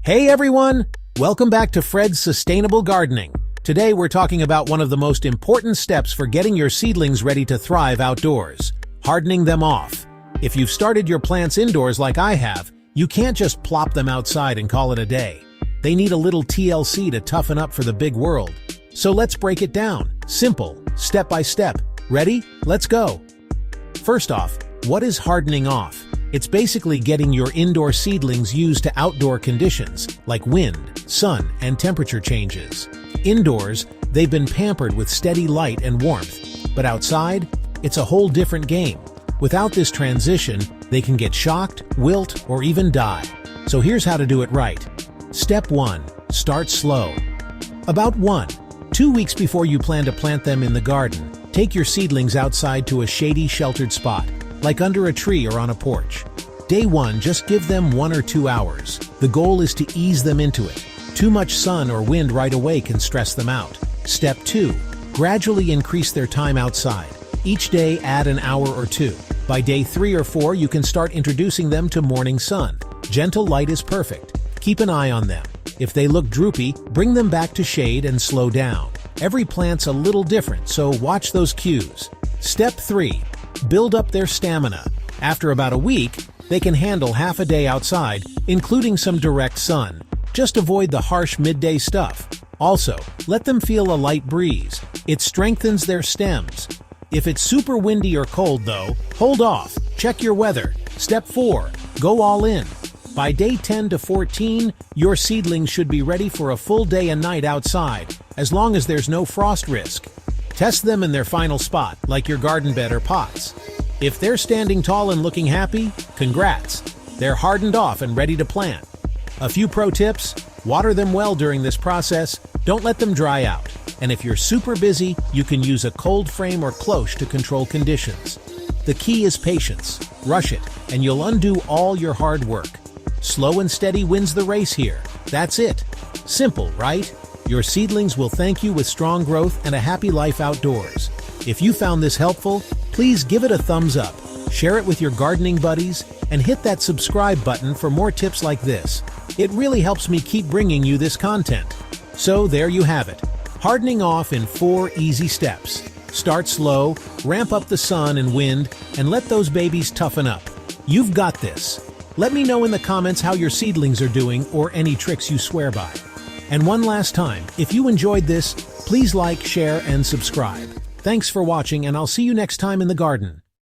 Hey everyone! Welcome back to Fred's Sustainable Gardening. Today we're talking about one of the most important steps for getting your seedlings ready to thrive outdoors, hardening them off. If you've started your plants indoors like I have, you can't just plop them outside and call it a day. They need a little TLC to toughen up for the big world. So let's break it down. Simple, step by step. Ready? Let's go! First off, what is hardening off? It's basically getting your indoor seedlings used to outdoor conditions, like wind, sun, and temperature changes. Indoors, they've been pampered with steady light and warmth, but outside, it's a whole different game. Without this transition, they can get shocked, wilt, or even die. So here's how to do it right. Step 1. Start slow. About 1-2 weeks before you plan to plant them in the garden, take your seedlings outside to a shady, sheltered spot, like under a tree or on a porch. Day 1, just give them 1 or 2 hours. The goal is to ease them into it. Too much sun or wind right away can stress them out. Step 2, gradually increase their time outside. Each day add an hour or 2. By day 3 or 4, you can start introducing them to morning sun. Gentle light is perfect. Keep an eye on them. If they look droopy, bring them back to shade and slow down. Every plant's a little different, so watch those cues. Step 3, build up their stamina. After about a week, they can handle half a day outside, including some direct sun. Just avoid the harsh midday stuff. Also, let them feel a light breeze. It strengthens their stems. If it's super windy or cold though, hold off. Check your weather. Step 4, go all in. By day 10 to 14, your seedlings should be ready for a full day and night outside, as long as there's no frost risk. Test them in their final spot, like your garden bed or pots. If they're standing tall and looking happy, congrats! They're hardened off and ready to plant. A few pro tips: water them well during this process, don't let them dry out. And if you're super busy, you can use a cold frame or cloche to control conditions. The key is patience. Rush it, and you'll undo all your hard work. Slow and steady wins the race here. That's it. Simple, right? Your seedlings will thank you with strong growth and a happy life outdoors. If you found this helpful, please give it a thumbs up, share it with your gardening buddies, and hit that subscribe button for more tips like this. It really helps me keep bringing you this content. So there you have it. Hardening off in 4 easy steps. Start slow, ramp up the sun and wind, and let those babies toughen up. You've got this. Let me know in the comments how your seedlings are doing or any tricks you swear by. And one last time, if you enjoyed this, please like, share, and subscribe. Thanks for watching, and I'll see you next time in the garden.